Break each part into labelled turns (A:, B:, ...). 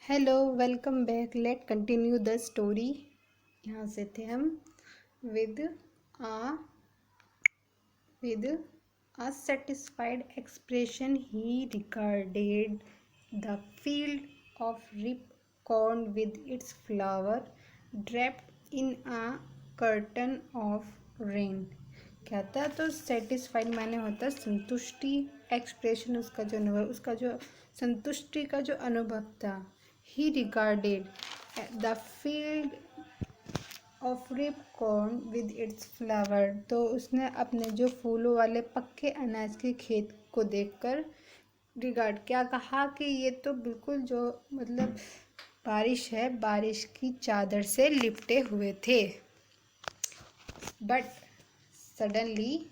A: Hello welcome back let continue the story. यहाँ से थे हम with uh with a satisfied expression he regarded the field of rip corn with its flower draped in a curtain of rain। क्या था? तो satisfied माने होता है संतुष्टि, एक्सप्रेशन उसका जो संतुष्टि का जो अनुभव था। He regarded the field of ripe corn with its flower, तो उसने अपने जो फूलों वाले पक्के अनाज के खेत को देखकर रिगार्ड क्या कहा कि ये तो बिल्कुल जो मतलब बारिश है, बारिश की चादर से लिपटे हुए थे। But suddenly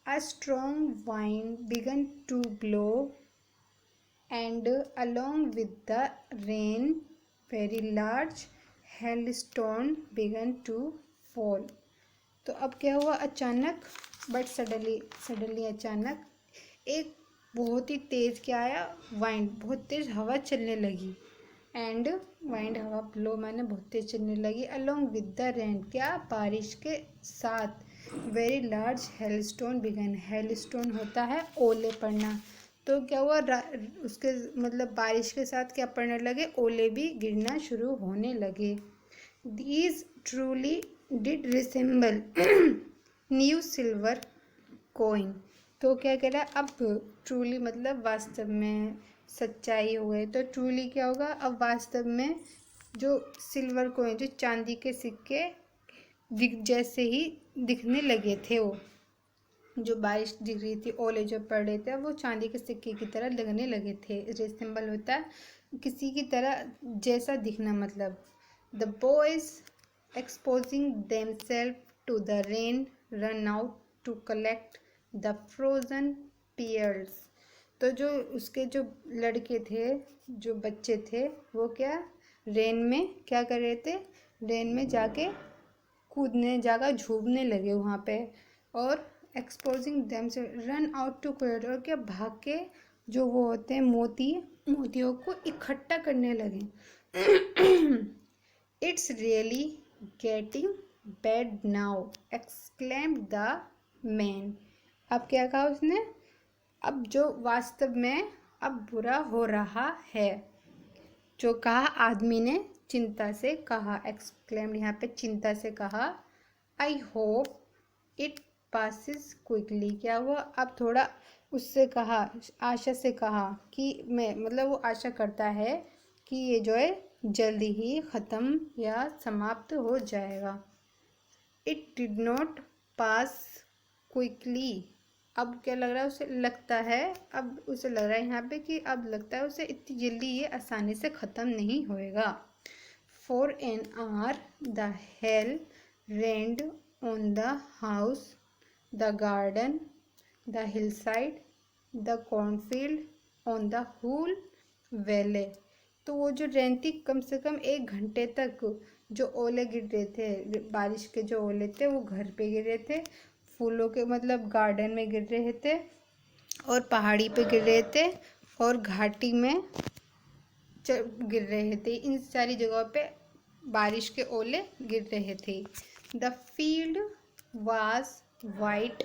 A: a strong wind began to blow, and along with the rain, very large hailstone began to fall। तो अब क्या हुआ? अचानक, बट सडनली अचानक एक बहुत ही तेज क्या आया? वाइंड, बहुत तेज हवा चलने लगी। एंड वाइंड हवा ब्लो माने बहुत तेज चलने लगी। अलोंग विद द रेन, क्या? बारिश के साथ। Very large hailstone began, hailstone होता है ओले पड़ना। तो क्या हुआ? उसके मतलब बारिश के साथ क्या पड़ने लगे? ओले भी गिरना शुरू होने लगे। These truly did resemble new silver coin. तो क्या कह रहा है? अब ट्रूली मतलब वास्तव में, सच्चाई हो गई। तो ट्रूली क्या होगा? अब वास्तव में जो सिल्वर कोइन, जो चांदी के सिक्के जैसे ही दिखने लगे थे। वो जो बारिश दिख रही थी, ओले जो पड़ रहे थे, वो चांदी के सिक्के की तरह लगने लगे थे। रिसेंबल होता है किसी की तरह जैसा दिखना। मतलब the boys exposing themselves to the rain ran out to collect the frozen pearls. तो जो उसके जो लड़के थे, जो बच्चे थे, वो क्या रेन में क्या कर रहे थे? रेन में जाके कूदने जाकर झूमने लगे वहाँ पे। और एक्सपोजिंग देम से रन आउट टू कलेक्ट, और क्या भाग के जो वो होते हैं मोतियों को इकट्ठा करने लगे। It's really getting bad now exclaimed the man. अब क्या कहा उसने? अब जो वास्तव में अब बुरा हो रहा है। जो कहा आदमी ने चिंता से कहा, एक्सक्लेम्ड यहाँ पे चिंता से कहा। I hope it passes quickly. क्या हुआ? अब थोड़ा उससे कहा, आशा से कहा कि मैं मतलब वो आशा करता है कि ये जो है जल्दी ही ख़त्म या समाप्त हो जाएगा। It did not pass quickly. अब क्या लग रहा है उसे? लगता है, अब उसे लग रहा है यहाँ पे कि अब लगता है उसे इतनी जल्दी ये आसानी से ख़त्म नहीं होएगा। For an hour the hail rained on the house, the garden, the hillside, the cornfield, on the whole valley. तो वो जो रेन थी, कम से कम 1 घंटे तक जो ओले गिर रहे थे, बारिश के जो ओले थे, वो घर पे गिर रहे थे, फूलों के मतलब गार्डन में गिर रहे थे, और पहाड़ी पे गिर रहे थे, और घाटी में गिर रहे थे। इन सारी जगहों पे बारिश के ओले गिर रहे थे। The field was white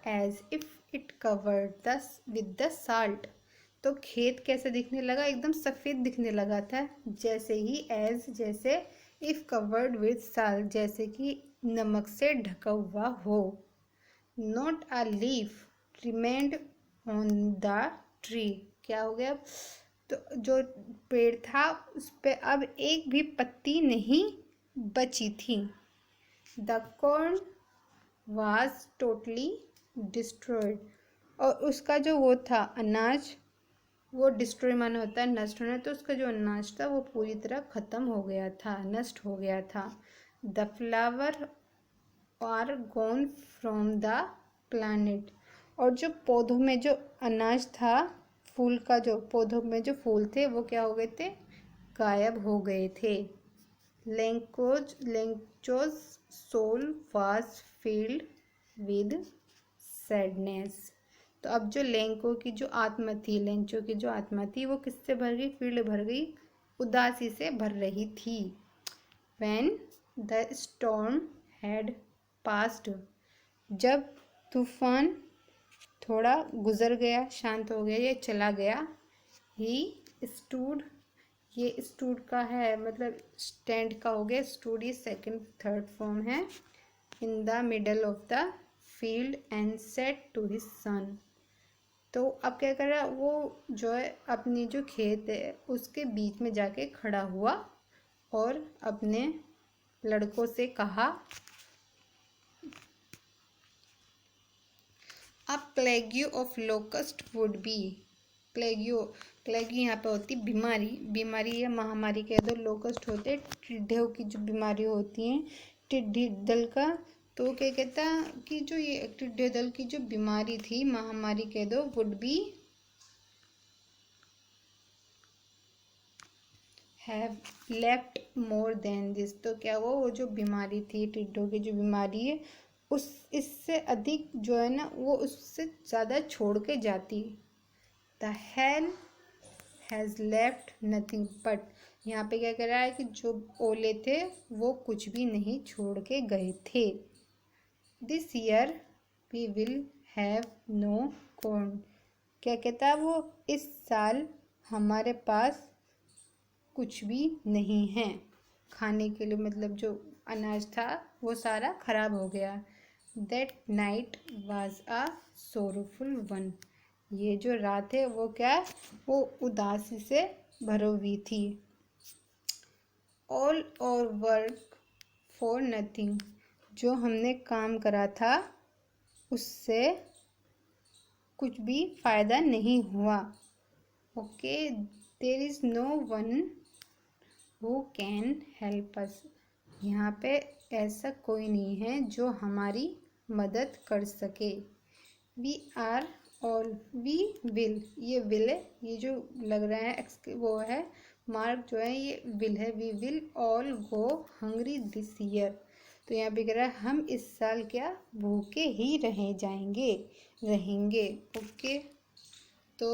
A: as if it covered the with the salt. तो खेत कैसे दिखने लगा? एकदम सफ़ेद दिखने लगा था। जैसे ही, एज जैसे, इफ कवर्ड विद साल्ट जैसे कि नमक से ढका हुआ हो। Not a leaf remained on the tree. क्या हो गया? तो जो पेड़ था उस पे अब एक भी पत्ती नहीं बची थी। The corn was totally destroyed. और उसका जो वो था अनाज, वो डिस्ट्रॉय माना होता है नष्ट होना। तो उसका जो अनाज था वो पूरी तरह ख़त्म हो गया था, नष्ट हो गया था। The flower are gone from the plant. और जो पौधों में जो अनाज था, फूल का जो पौधों में जो फूल थे, वो क्या हो गए थे? गायब हो गए थे। Lencho's soul was filled with sadness. तो अब जो लेंको की जो आत्मा थी, लेंचो की जो आत्मा थी, वो किससे भर गई? फील्ड भर गई, उदासी से भर रही थी। When the storm had passed, जब तूफान थोड़ा गुजर गया, शांत हो गया या चला गया, he stood, ये स्टूड का है मतलब स्टैंड का हो गया, स्टूड ये सेकंड थर्ड फॉर्म है, in the middle of the field and said to his son. तो अब क्या कर रहा है वो, जो है अपनी जो खेत है उसके बीच में जाके खड़ा हुआ और अपने लड़कों से कहा, अ प्लेग्यू ऑफ लोकस्ट वुड बी। प्लेग्यू, प्लेग्यू यहाँ पे होती बीमारी, बीमारी या महामारी कह दो। लोकस्ट होते टिड्ढों की जो बीमारी होती हैं, टिड्डी दल का। तो क्या कहता कि जो ये टिड्डे दल की जो बीमारी थी, महामारी कह दो, would be have left more than this. तो क्या वो जो बीमारी थी, टिड्डों की जो बीमारी है, उस इससे अधिक जो है ना वो उससे ज़्यादा छोड़ के जाती। The hell has left nothing but, यहाँ पे क्या कह रहा है कि जो ओले थे वो कुछ भी नहीं छोड़ के गए थे। This year we will have no corn. क्या कहता है वो, इस साल हमारे पास कुछ भी नहीं है खाने के लिए, मतलब जो अनाज था वो सारा खराब हो गया। That night was a sorrowful one. ये जो रात है वो क्या, वो उदासी से भरी हुई थी। ऑल और वर्क फॉर नथिंग, जो हमने काम करा था उससे कुछ भी फायदा नहीं हुआ। Okay, there is no one who can help us. यहाँ पे ऐसा कोई नहीं है जो हमारी मदद कर सके। We are all, we will, ये विल है, ये जो लग रहा है वो है मार्क जो है ये विल है। We will all go hungry this year. तो यहाँ पे कह रहा है हम इस साल क्या भूखे ही रह जाएंगे, रहेंगे। ओके, तो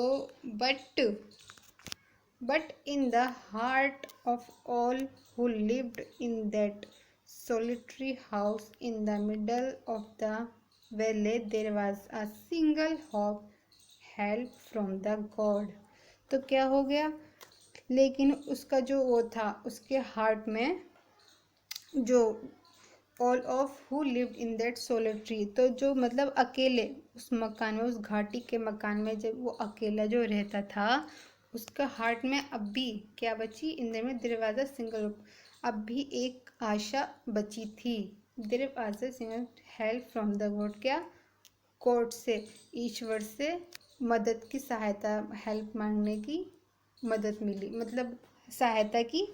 A: but in the heart of all who lived in that solitary house in the middle of the valley there was a single hope, help from the God। तो क्या हो गया, लेकिन उसका जो वो था उसके हार्ट में, जो all of who lived in that solitary, तो जो मतलब अकेले उस मकान में, उस घाटी के मकान में जब वो अकेला जो रहता था, उसका हार्ट में अब भी क्या बची, इंद्र में दरवाजा सिंगल, अब भी एक आशा बची थी। दरवाजा single help from the God, क्या गॉड से, ईश्वर से मदद की सहायता, हेल्प मांगने की मदद मिली, मतलब सहायता की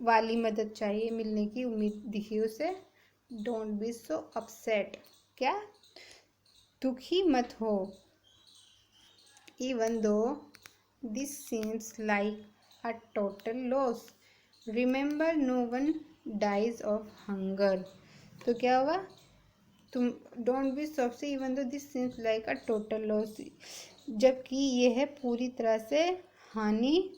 A: वाली मदद चाहिए, मिलने की उम्मीद दिखी उसे। डोंट बी सो अपसेट, क्या दुखी मत हो। Even though this seems like a total loss, remember no one dies of hunger. तो क्या हुआ, तुम don't be so upset even though this seems like a total loss, जबकि ये है पूरी तरह से हानि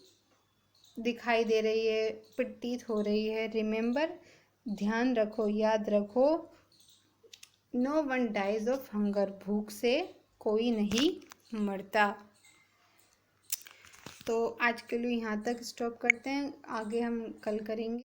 A: दिखाई दे रही है, प्रतीत हो रही है। रिमेंबर, ध्यान रखो, याद रखो। No one dies of hunger, भूख से कोई नहीं मरता। तो आज के लिए यहाँ तक स्टॉप करते हैं, आगे हम कल करेंगे।